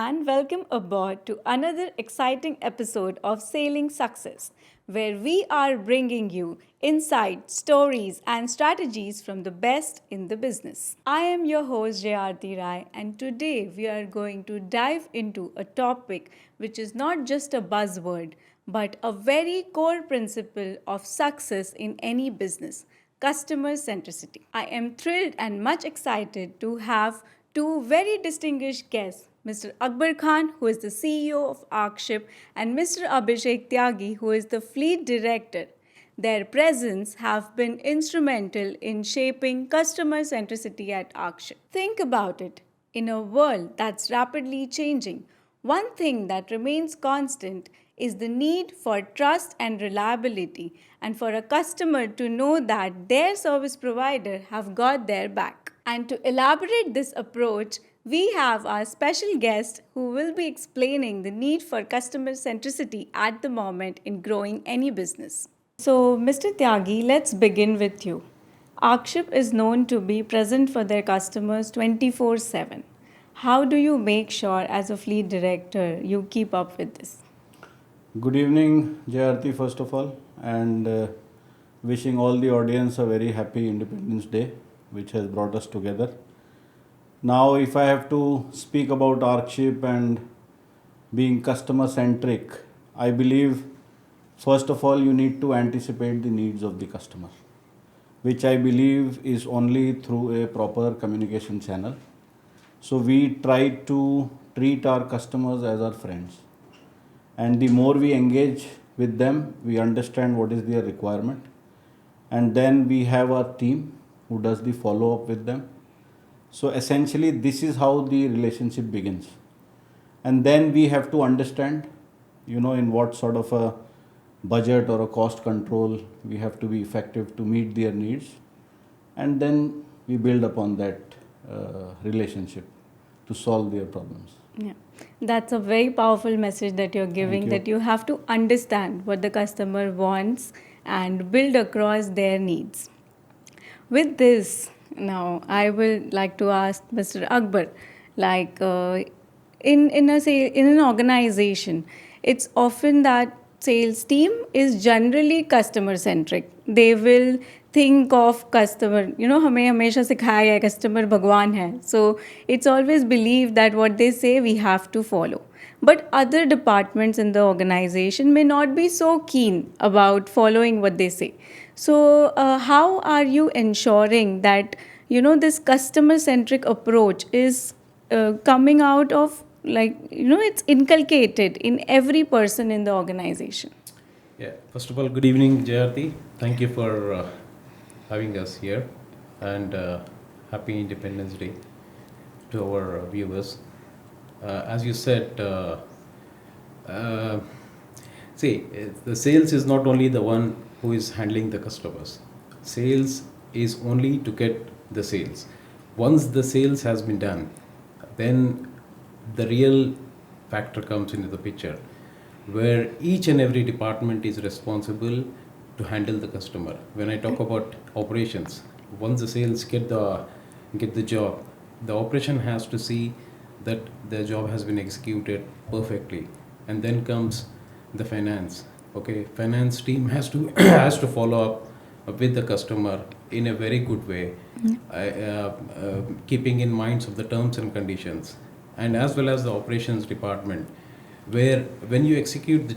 and welcome aboard to another exciting episode of Sailing Success, where we are bringing you insights, stories, and strategies from the best in the business. I am your host Jayarti Rai, and today we are going to dive into a topic which is not just a buzzword but a very core principle of success in any business: customer centricity. I am thrilled and much excited to have two very distinguished guests, Mr. Akbar Khan, who is the CEO of Arkship, and Mr. Abhishek Tyagi, who is the fleet director. Their presence have been instrumental in shaping customer centricity at Arkship. Think about it. In a world that's rapidly changing, one thing that remains constant is the need for trust and reliability, and for a customer to know that their service provider have got their back. And to elaborate this approach, we have our special guest who will be explaining the need for customer centricity at the moment in growing any business. So, Mr. Tyagi, let's begin with you. Arkship is known to be present for their customers 24/7. How do you make sure, as a fleet director, you keep up with this? Good evening, Jayarti, first of all, and wishing all the audience a very happy Independence Day, which has brought us together. Now, if I have to speak about Arkship and being customer centric, I believe first of all you need to anticipate the needs of the customer, which I believe is only through a proper communication channel. So, we try to treat our customers as our friends, and the more we engage with them, we understand what is their requirement, and then we have our team who does the follow up with them. So essentially this is how the relationship begins, and then we have to understand, in what sort of a budget or a cost control we have to be effective to meet their needs, and then we build upon that relationship to solve their problems. Yeah, that's a very powerful message that you're giving, that you have to understand what the customer wants and build across their needs. With this, now I will like to ask Mr. Akbar, like in an organization, it's often that sales team is generally customer centric. They will think of customer, हमें हमेशा सिखाया गया है customer भगवान है. So it's always believed that what they say we have to follow. But other departments in the organization may not be so keen about following what they say. So how are you ensuring that this customer centric approach is coming out of, it's inculcated in every person in the organization? Yeah, first of all, good evening, Jayarti. Thank you for having us here, and happy Independence Day to our viewers. As you said, see, the sales is not only the one who is handling the customers. Sales is only to get the sales. Once the sales has been done, then the real factor comes into the picture, where each and every department is responsible to handle the customer. When I talk about operations, once the sales get the job, the operation has to see that the job has been executed perfectly, and then comes the finance. Okay, finance team has to has to follow up with the customer in a very good way, keeping in mind of the terms and conditions, and as well as the operations department, where when you execute the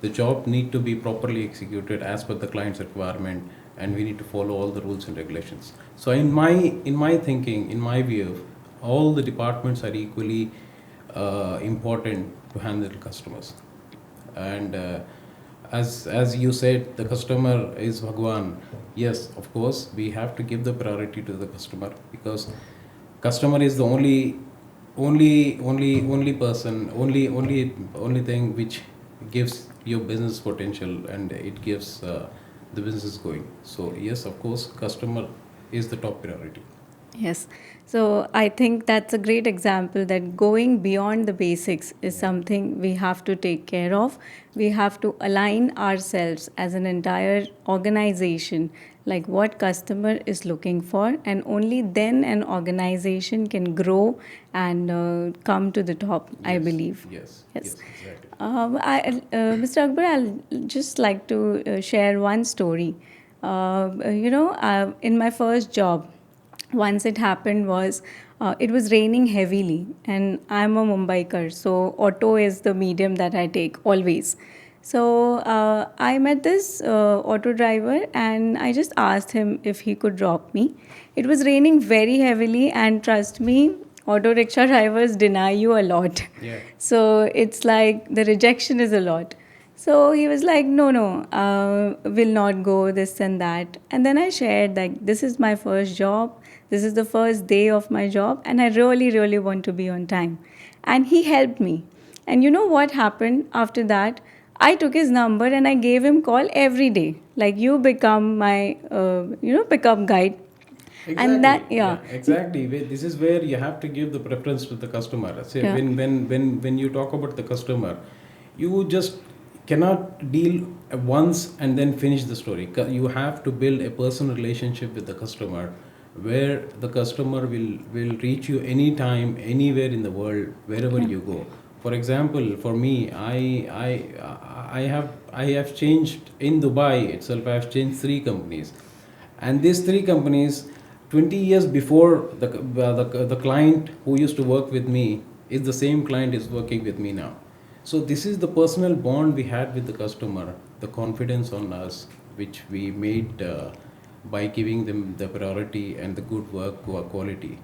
job need to be properly executed as per the client's requirement, and we need to follow all the rules and regulations. So in my thinking, in my view, all the departments are equally important to handle customers. And as you said, the customer is Bhagwan. Yes, of course, we have to give the priority to the customer, because customer is the only person, only thing which gives your business potential, and it gives the business going. So yes, of course, customer is the top priority. Yes. So I think that's a great example that going beyond the basics is something we have to take care of. We have to align ourselves as an entire organization like what customer is looking for, and only then an organization can grow and come to the top, I Yes, believe. yes, Yes. yes, exactly. Mr. Akbar, I'll just like to share one story. In my first job, once it happened was it was raining heavily, and I'm a Mumbaikar, so auto is the medium that I take always. So I met this auto driver, and I just asked him if he could drop me. It was raining very heavily, and trust me, auto rickshaw drivers deny you a lot. Yeah. So it's like the rejection is a lot. So he was like, no, will not go, this and that. And then I shared, like, this is my first job. This is the first day of my job, and I really, really want to be on time. And he helped me. And you know what happened after that? I took his number and I gave him call every day. Like, you become my, pickup guide. And that, Exactly. yeah, Yeah. Exactly. This is where you have to give the preference to the customer. Say yeah. when you talk about the customer, you just cannot deal once and then finish the story. You have to build a personal relationship with the customer, where the customer will reach you anytime, anywhere in the world, wherever you go. For example, for me, I have changed in Dubai itself. I have changed 3 companies, and these 3 companies, 20 years before the client who used to work with me is the same client is working with me now. So this is the personal bond we had with the customer, the confidence on us, which we made by giving them the priority and the good work quality.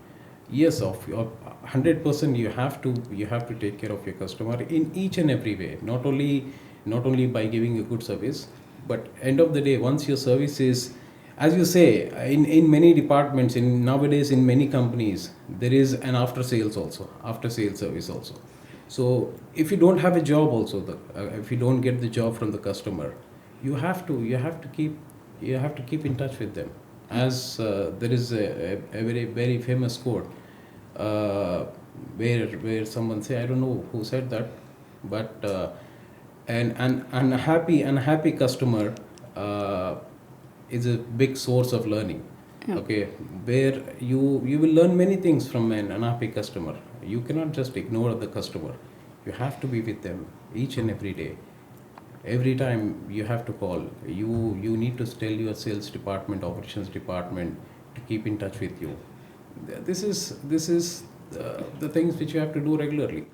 Yes, of 100% you have to take care of your customer in each and every way. Not only by giving a good service, but end of the day, once your service is, as you say, in many departments, in nowadays in many companies, there is an after sales also, after sales service also. So if you don't have a job also, if you don't get the job from the customer, you have to keep in touch with them. As there is a very very famous quote, uh, where someone say, I don't know who said that, but an unhappy customer is a big source of learning. Okay, where you will learn many things from an unhappy customer. You cannot just ignore the customer. You have to be with them each and every day. Every time you have to call, you need to tell your sales department, operations department, to keep in touch with you. This is the things which you have to do regularly.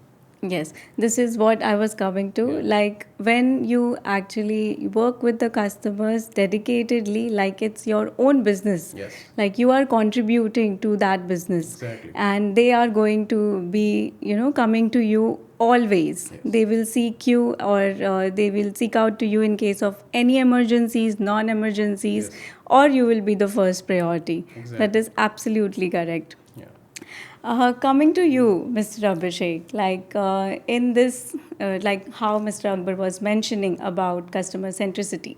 Yes, this is what I was coming to. Yeah. Like, when you actually work with the customers dedicatedly, like it's your own business, Yes. like you are contributing to that business, Exactly. and they are going to be, coming to you always. Yes. They will seek you, or they will seek out to you in case of any emergencies, non emergencies, Yes. or you will be the first priority. That Exactly. is absolutely correct. Yeah. Coming to you, Mr. Abhishek, like in this, like how Mr. Akbar was mentioning about customer centricity,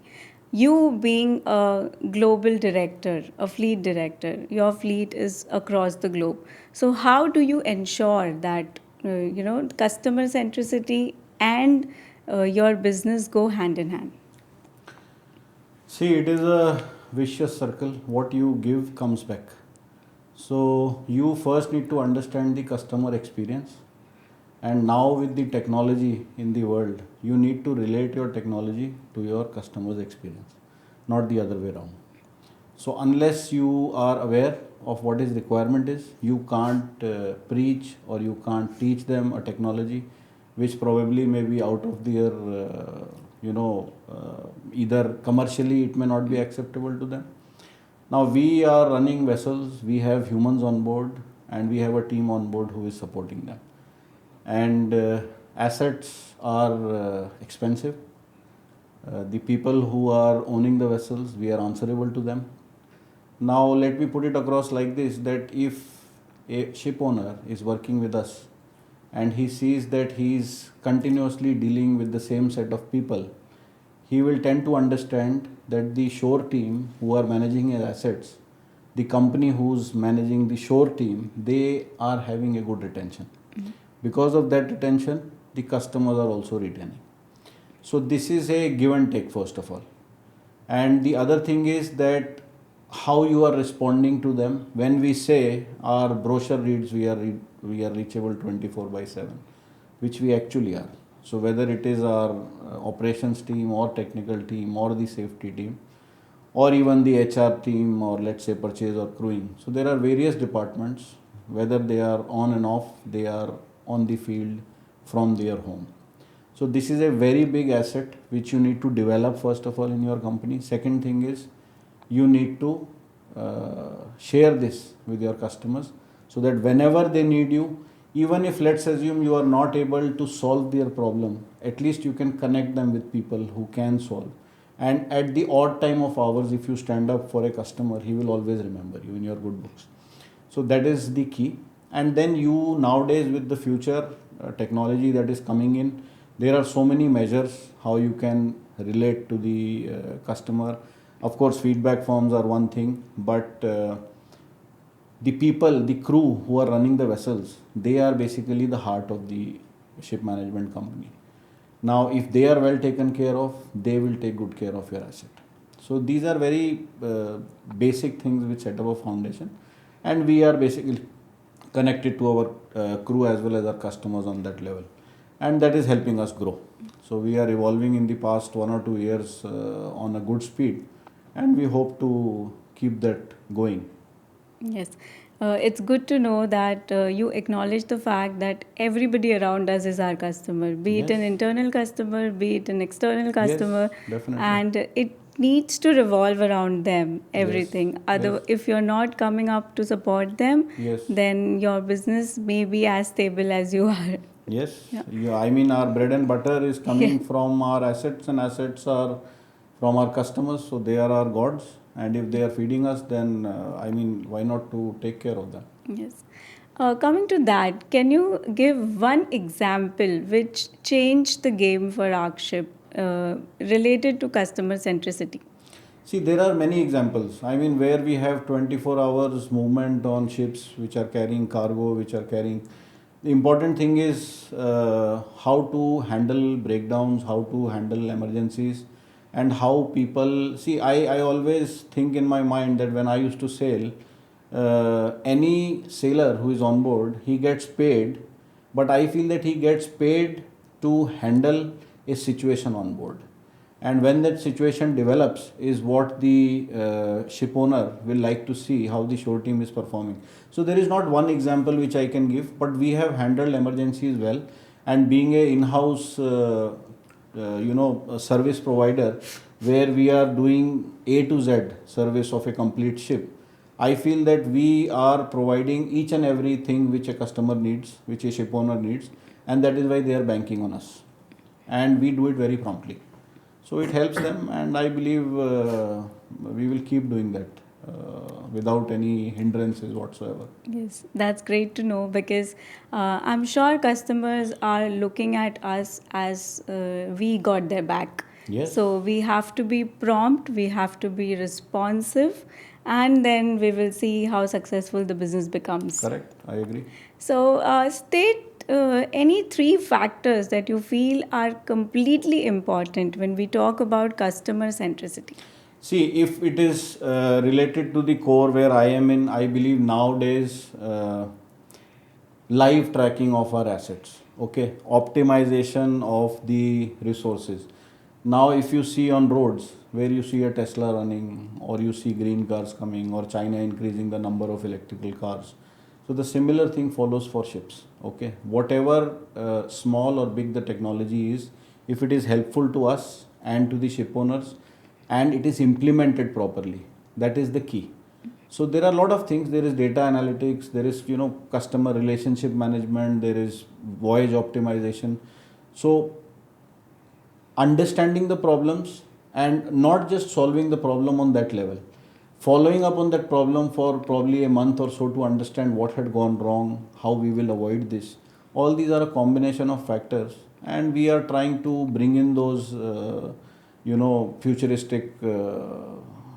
you being a global director, a fleet director, your fleet is across the globe. So, how do you ensure that, customer centricity and your business go hand in hand? See, it is a vicious circle. What you give comes back. So you first need to understand the customer experience, and now with the technology in the world, you need to relate your technology to your customer's experience, not the other way around. So unless you are aware of what his requirement is, you can't preach or you can't teach them a technology which probably may be out of their, either commercially it may not be acceptable to them. Now we are running vessels, we have humans on board, and we have a team on board who is supporting them. And assets are expensive. The people who are owning the vessels, we are answerable to them. Now let me put it across like this, that if a ship owner is working with us and he sees that he is continuously dealing with the same set of people, he will tend to understand that the shore team who are managing his assets, the company who's managing the shore team, they are having a good retention. Because of that retention, the customers are also retaining. So this is a give and take, first of all. And the other thing is that how you are responding to them. When we say our brochure reads we are reachable 24/7, which we actually are. So whether it is our operations team or technical team or the safety team or even the HR team or let's say purchase or crewing. So there are various departments, whether they are on and off, they are on the field from their home. So this is a very big asset which you need to develop first of all in your company. Second thing is you need to share this with your customers so that whenever they need you, even if let's assume you are not able to solve their problem, at least you can connect them with people who can solve. And at the odd time of hours, if you stand up for a customer, he will always remember you in your good books. So that is the key. And then you nowadays with the future technology that is coming in, there are so many measures how you can relate to the customer. Of course, feedback forms are one thing, but the people, the crew who are running the vessels, they are basically the heart of the ship management company. Now, if they are well taken care of, they will take good care of your asset. So these are very basic things which set up a foundation, and we are basically connected to our crew as well as our customers on that level, and that is helping us grow. So we are evolving in the past 1 or 2 years on a good speed, and we hope to keep that going. Yes. It's good to know that you acknowledge the fact that everybody around us is our customer, be it an Yes. internal customer, be it an external customer, Definitely. and it needs to revolve around them, everything. Yes. If you're not coming up to support them, Yes. then your business may be as stable as you are. Yes, Yeah. yeah, I mean our bread and butter is Yeah. coming from our assets, and assets are from our customers, so they are our gods. And if they are feeding us, then I mean, why not to take care of them? Yes. Coming to that, can you give one example which changed the game for Arkship related to customer centricity? See, there are many examples. I mean, where we have 24 hours movement on ships which are carrying cargo, which are carrying. The important thing is how to handle breakdowns, how to handle emergencies, and how people. See, I always think in my mind that when I used to sail, any sailor who is on board, he gets paid, but I feel that he gets paid to handle a situation on board, and when that situation develops is what the ship owner will like to see how the shore team is performing. So there is not one example which I can give, but we have handled emergencies well, and being a in-house a service provider where we are doing A to Z service of a complete ship, I feel that we are providing each and everything which a customer needs, which a ship owner needs, and that is why they are banking on us, and we do it very promptly. So it helps them, and I believe we will keep doing that without any hindrances whatsoever. Yes, that's great to know because I'm sure customers are looking at us as we got their back. Yes. So we have to be prompt, we have to be responsive, and then we will see how successful the business becomes. Correct, I agree. So, state any three factors that you feel are completely important when we talk about customer centricity. See, if it is related to the core where I am in, I believe nowadays live tracking of our assets, okay, optimization of the resources. Now, if you see on roads where you see a Tesla running, or you see green cars coming, or China increasing the number of electrical cars, so the similar thing follows for ships, okay. Whatever small or big the technology is, if it is helpful to us and to the ship owners, and it is implemented properly, that is the key. So there are a lot of things. There is data analytics, there is customer relationship management, there is voyage optimization. So understanding the problems and not just solving the problem on that level, following up on that problem for probably a month or so to understand what had gone wrong, how we will avoid this. All these are a combination of factors, and we are trying to bring in those futuristic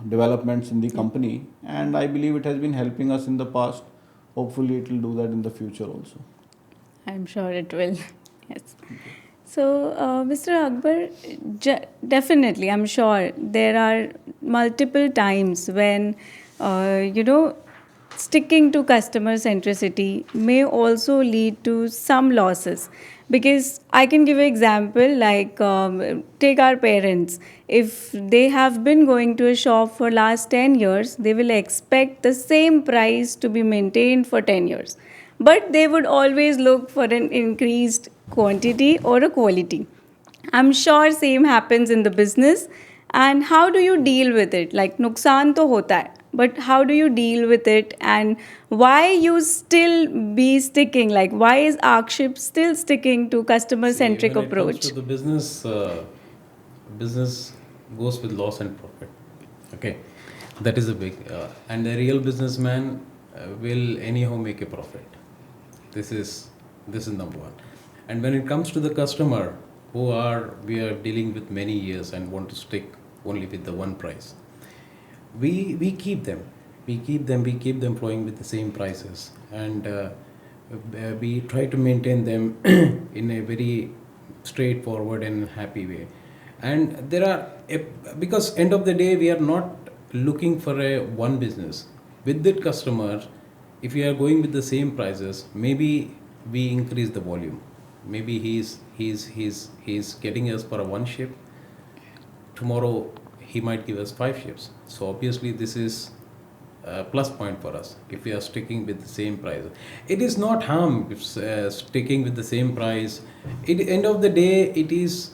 developments in the company, and I believe it has been helping us in the past. Hopefully it will do that in the future also. I'm sure it will. Yes. So, Mr. Akbar, definitely, I'm sure there are multiple times when you know, sticking to customer centricity may also lead to some losses, because I can give an example like take our parents. If they have been going to a shop for last 10 years, they will expect the same price to be maintained for 10 years, but they would always look for an increased quantity or a quality. I'm sure same happens in the business. And how do you deal with it? Like nuksan to hota hai, but how do you deal with it, and why you still be sticking? Like why is Akship still sticking to customer See, centric when it comes to approach? the business, business goes with loss and profit. Okay, that is a big, and the real businessman will anyhow make a profit. This is number one. And when it comes to the customer, we are dealing with many years and want to stick only with the one price, we keep them, we keep them flowing with the same prices, and we try to maintain them in a very straightforward and happy way. And there are because end of the day we are not looking for a one business with that customer. If we are going with the same prices, maybe we increase the volume. Maybe he's getting us for a one ship. Tomorrow he might give us 5 ships. So obviously this is a plus point for us if we are sticking with the same price. It is not harm if sticking with the same price. At end of the day, it is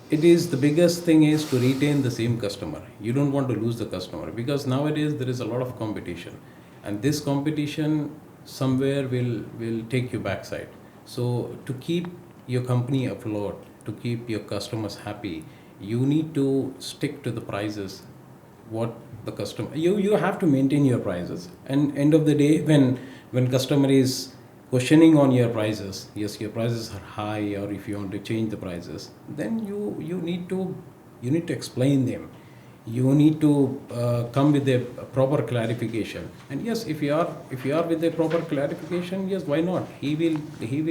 the biggest thing is to retain the same customer. You don't want to lose the customer, because nowadays there is a lot of competition, and this competition somewhere will take you backside. So to keep your company afloat, to keep your customers happy, you need to stick to the prices what the customer, you have to maintain your prices. And end of the day, when customer is questioning on your prices, yes, your prices are high, or if you want to change the prices, then you need to explain them. You need to come with a proper clarification. And yes, if you are with a proper clarification, yes, why not, he will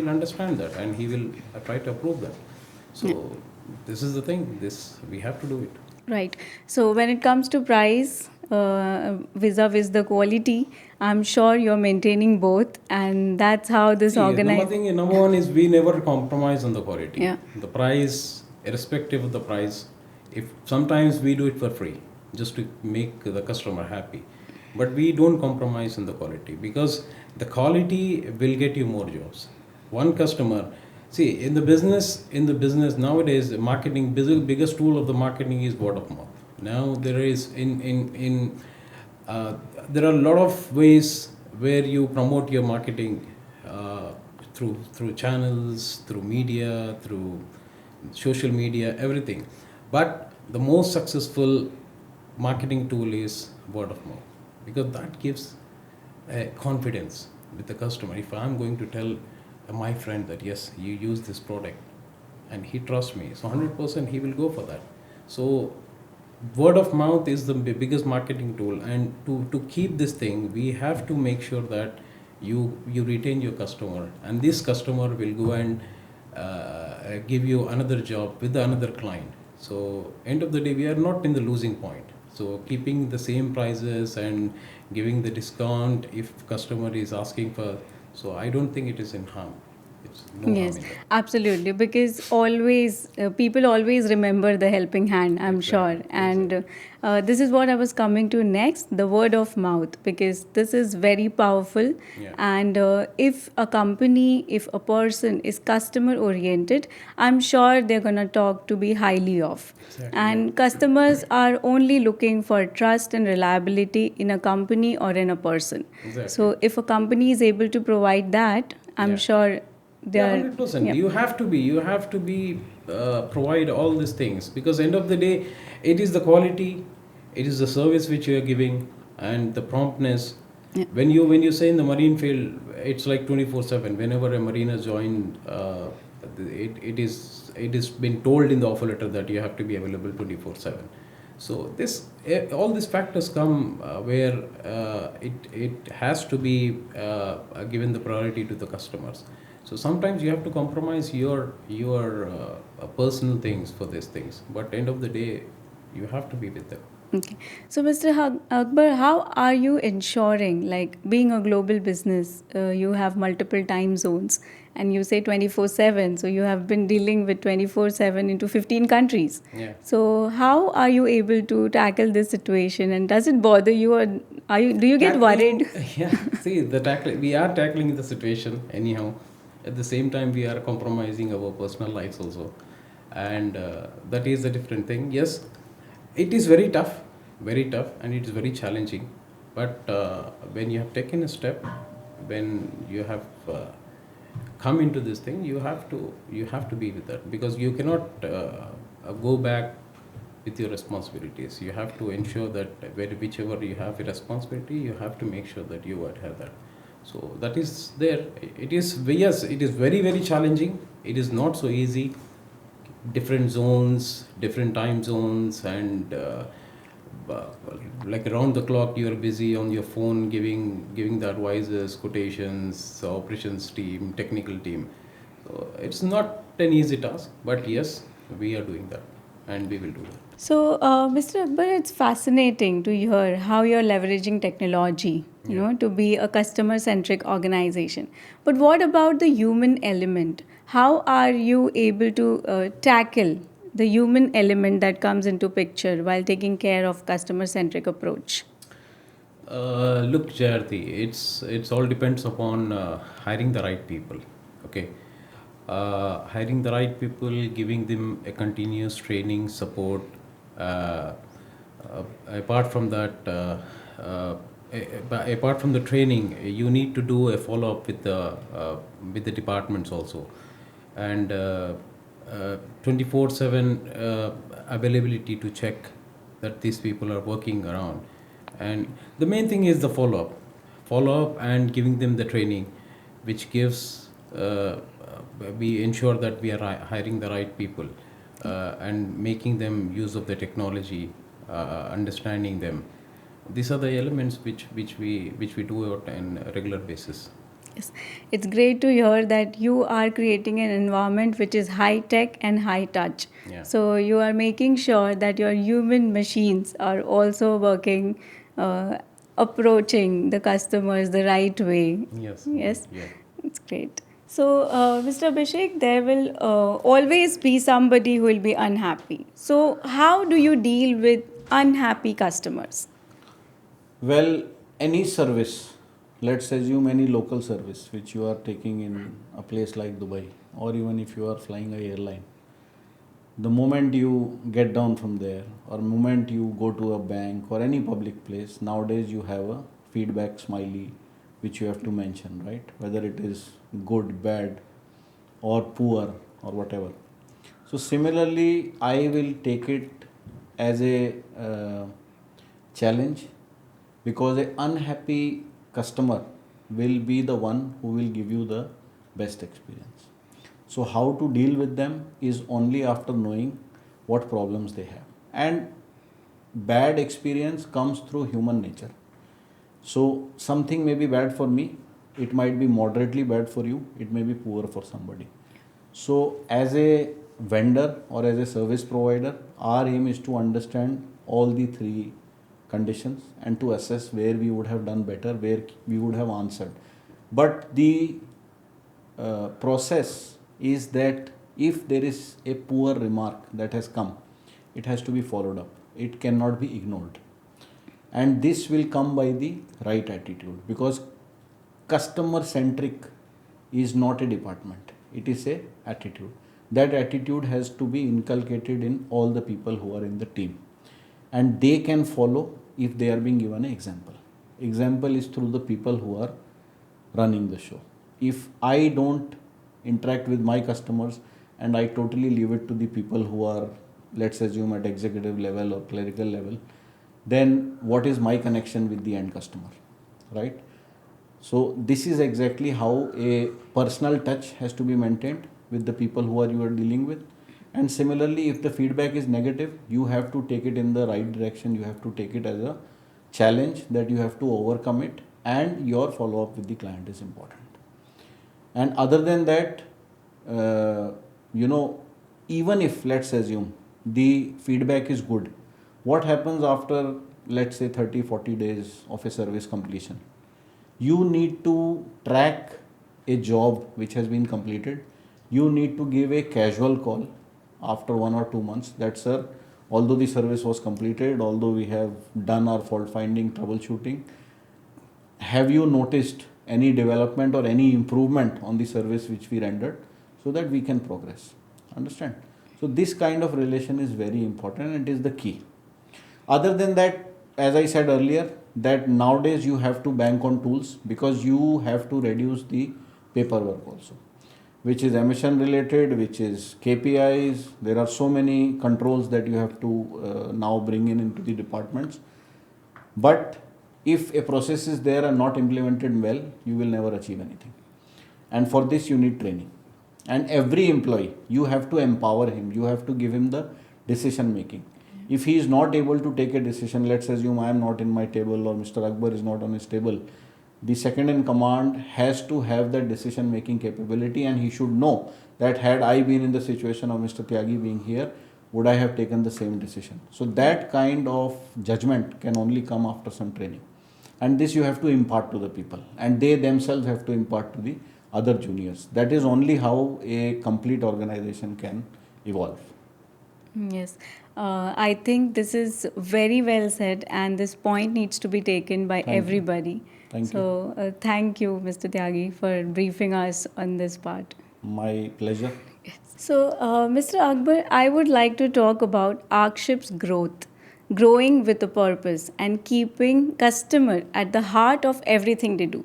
understand that, and he will try to approve that. So this is the thing, this we have to do it. Right. So when it comes to price vis-a-vis the quality, I'm sure you're maintaining both, and that's how this See, organization. number one is we never compromise on the quality. Yeah. The price, irrespective of the price, if sometimes we do it for free, just to make the customer happy, but we don't compromise on the quality, because the quality will get you more jobs. One customer, see, in the business nowadays, the marketing, biggest tool of the marketing is word of mouth. Now there is there are a lot of ways where you promote your marketing through channels, through media, through social media, everything. But the most successful marketing tool is word of mouth, because that gives confidence with the customer. If I'm going to tell my friend that yes, you use this product, and he trusts me, so 100% he will go for that. So word of mouth is the biggest marketing tool, and to keep this thing, we have to make sure that you retain your customer, and this customer will go and give you another job with another client. So end of the day, we are not in the losing point. So keeping the same prices and giving the discount if customer is asking for, so I don't think it is in harm. It's no harm Yes, in that. absolutely. Because always, people always remember the helping hand, I'm sure. Exactly, And this is what I was coming to next, the word of mouth, because this is very powerful. Yeah. And if a company, if a person is customer oriented, I'm sure they're going to talk to be highly of. Exactly. And customers are only looking for trust and reliability in a company or in a person. Exactly. So if a company is able to provide that, I'm Yeah. sure they Yeah, are. 100%. Yeah. You have to be provide all these things, because end of the day, it is the quality, it is the service which you are giving, and the promptness. Yeah. When you say in the marine field, it's like 24/7. Whenever a mariner joined, it is been told in the offer letter that you have to be available 24/7. So all these factors come where it has to be given the priority to the customers. So sometimes you have to compromise your personal things for these things, but end of the day, you have to be with them. Okay. So, Mr. Akbar, how are you ensuring, like being a global business, you have multiple time zones and you say 24/7, so you have been dealing with 24/7 into 15 countries. Yeah. So, how are you able to tackle this situation and does it bother you or do you get Tackling, worried? yeah. See, we are tackling the situation anyhow. At the same time, we are compromising our personal lives also, and that is a different thing. Yes, it is very tough, and it is very challenging. But when you have taken a step, when you have come into this thing, you have to be with that, because you cannot go back with your responsibilities. You have to ensure that whichever you have a responsibility, you have to make sure that you adhere that. So that is there. It is, yes, it is very challenging. It is not so easy. Different zones, different time zones, and uh, like around the clock you are busy on your phone giving the advices, quotations, operations team, technical team. So it's not an easy task, but yes, we are doing that, and we will do that. So, Mr. Akbar, it's fascinating to hear how you're leveraging technology, Yeah. to be a customer-centric organization. But what about the human element? How are you able to tackle the human element that comes into picture while taking care of customer-centric approach? Look, Jayarthi, it's all depends upon hiring the right people. Okay, hiring the right people, giving them a continuous training, support. Uh, Apart from that, apart from the training, you need to do a follow up with the departments also, and 24/7 availability to check that these people are working around. And the main thing is the follow up and giving them the training, which gives we ensure that we are hiring the right people, and making them use of the technology, understanding them. These are the elements which we do out on a regular basis. Yes. It's great to hear that you are creating an environment which is high tech and high touch. Yeah. So you are making sure that your human machines are also working, approaching the customers the right way. Yes. Yes, Yeah. it's great. So, Mr. Abhishek, there will always be somebody who will be unhappy. So, how do you deal with unhappy customers? Well, any service, let's assume any local service which you are taking in a place like Dubai, or even if you are flying a airline, the moment you get down from there, or moment you go to a bank or any public place, nowadays you have a feedback smiley which you have to mention, right? Whether it is good, bad, or poor, or whatever. So similarly, I will take it as a challenge, because an unhappy customer will be the one who will give you the best experience. So how to deal with them is only after knowing what problems they have. And bad experience comes through human nature. So something may be bad for me, it might be moderately bad for you, it may be poor for somebody. So as a vendor or as a service provider, our aim is to understand all the three conditions and to assess where we would have done better, where we would have answered. But the process is that if there is a poor remark that has come, it has to be followed up. It cannot be ignored. And this will come by the right attitude, because customer centric is not a department, it is a attitude. That attitude has to be inculcated in all the people who are in the team, and they can follow if they are being given an example is through the people who are running the show. If I don't interact with my customers and I totally leave it to the people who are, let's assume, at executive level or clerical level, then what is my connection with the end customer, right? So this is exactly how a personal touch has to be maintained with the people who are you are dealing with. And similarly, if the feedback is negative, you have to take it in the right direction. You have to take it as a challenge that you have to overcome it, and your follow up with the client is important. And other than that, uh, you know, even if, let's assume, the feedback is good, What happens after, let's say, 30-40 days of a service completion? You need to track a job which has been completed. You need to give a casual call after 1 or 2 months that, sir, although the service was completed, although we have done our fault finding, troubleshooting, have you noticed any development or any improvement on the service which we rendered, so that we can progress? Understand? So this kind of relation is very important and it is the key. Other than that, as I said earlier, that nowadays you have to bank on tools, because you have to reduce the paperwork also, which is emission related, which is KPIs. There are so many controls that you have to now bring in into the departments. But if a process is there and not implemented well, you will never achieve anything. And for this, you need training. And every employee, you have to empower him, you have to give him the decision making. If he is not able to take a decision, let's assume I am not in my table or Mr. Akbar is not on his table, the second in command has to have that decision making capability, and he should know that had I been in the situation of Mr. Tyagi being here, would I have taken the same decision? So that kind of judgment can only come after some training. And this you have to impart to the people, and they themselves have to impart to the other juniors. That is only how a complete organization can evolve. Yes, I think this is very well said, and this point needs to be taken by Thank you. everybody. Thank so, thank you, Mr. Tyagi, for briefing us on this part. My pleasure. So, Mr. Akbar, I would like to talk about Arkship's growth, growing with a purpose, and keeping customer at the heart of everything they do.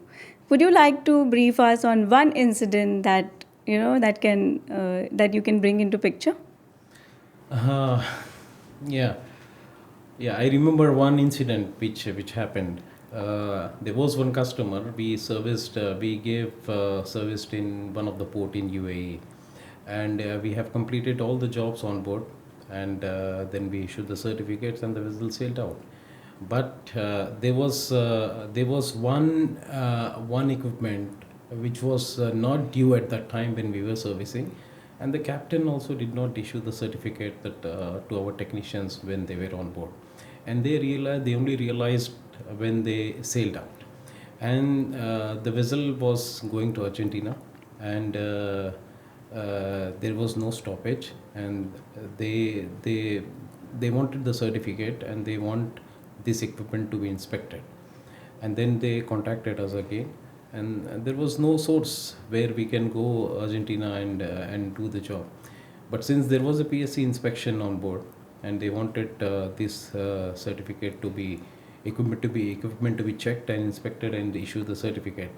Would you like to brief us on one incident that that you can bring into picture? Uh, yeah, yeah. I remember one incident which happened. There was one customer we serviced. We gave serviced in one of the port in UAE, and we have completed all the jobs on board, and then we issued the certificates and the vessel sailed out. But there was one equipment which was not due at that time when we were servicing, and the captain also did not issue the certificate that to our technicians when they were on board, and they only realized when they sailed out, and the vessel was going to Argentina, and there was no stoppage, and they wanted the certificate and they want this equipment to be inspected, and then they contacted us again, and there was no source where we can go Argentina and do the job. But since there was a PSC inspection on board, and they wanted this certificate to be equipment to be checked and inspected and issue the certificate.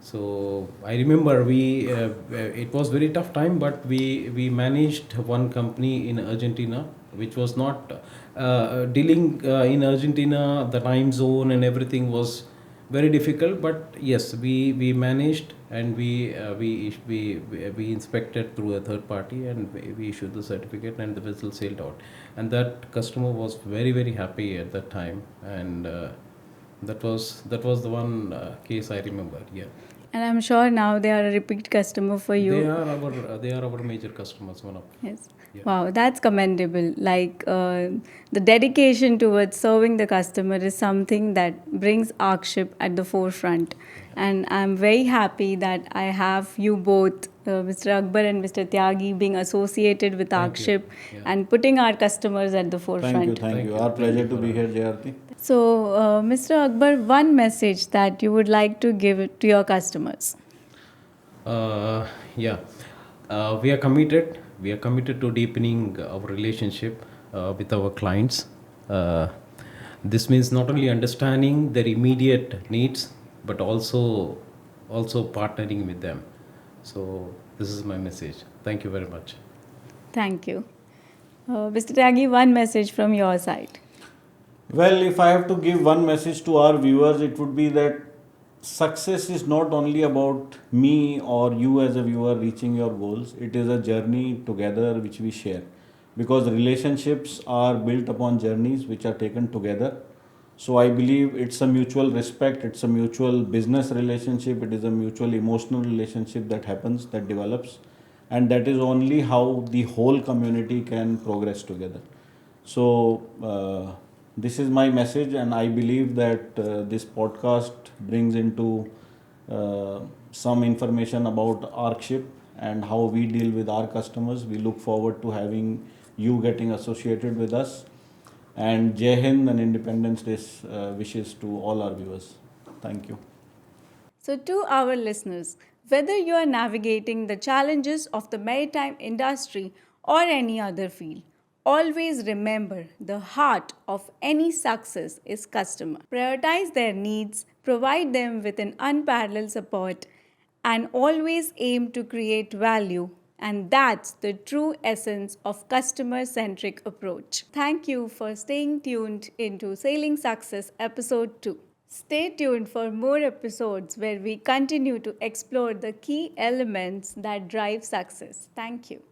So I remember it was very tough time, but we managed one company in Argentina which was not dealing in Argentina. The time zone and everything was very difficult, but yes, we managed, and we inspected through a third party, and we issued the certificate, and the vessel sailed out, and that customer was very happy at that time, and that was the one case I remember. Yeah. And I'm sure now they are a repeat customer for you. They are our major customers. One of. Yes. Yeah. Wow, that's commendable. Like the dedication towards serving the customer is something that brings Arkship at the forefront. And I'm very happy that I have you both, Mr. Akbar and Mr. Tyagi, being associated with Thank you. Arkship Yeah. and putting our customers at the forefront. Thank you. you. Our Thank pleasure you to for be that. here, Jayarti. So, Mr. Akbar, one message that you would like to give to your customers. Yeah, we are committed. We are committed to deepening our relationship with our clients. This means not only understanding their immediate needs, but also partnering with them. So this is my message. Thank you very much. Thank you. Mr. Tyagi, one message from your side. Well, if I have to give one message to our viewers, it would be that success is not only about me or you as a viewer reaching your goals. It is a journey together which we share, because relationships are built upon journeys which are taken together. So I believe it's a mutual respect, it's a mutual business relationship, it is a mutual emotional relationship that happens, that develops, and that is only how the whole community can progress together. So This is my message, and I believe that this podcast brings into some information about ArcShip and how we deal with our customers. We look forward to having you getting associated with us. And Jai Hind and Independence Day wishes to all our viewers. Thank you. So, to our listeners, whether you are navigating the challenges of the maritime industry or any other field, always remember the heart of any success is customer. Prioritize their needs, provide them with an unparalleled support, and always aim to create value. And that's the true essence of customer centric approach. Thank you for staying tuned into Sailing Success episode 2. Stay tuned for more episodes where we continue to explore the key elements that drive success. Thank you.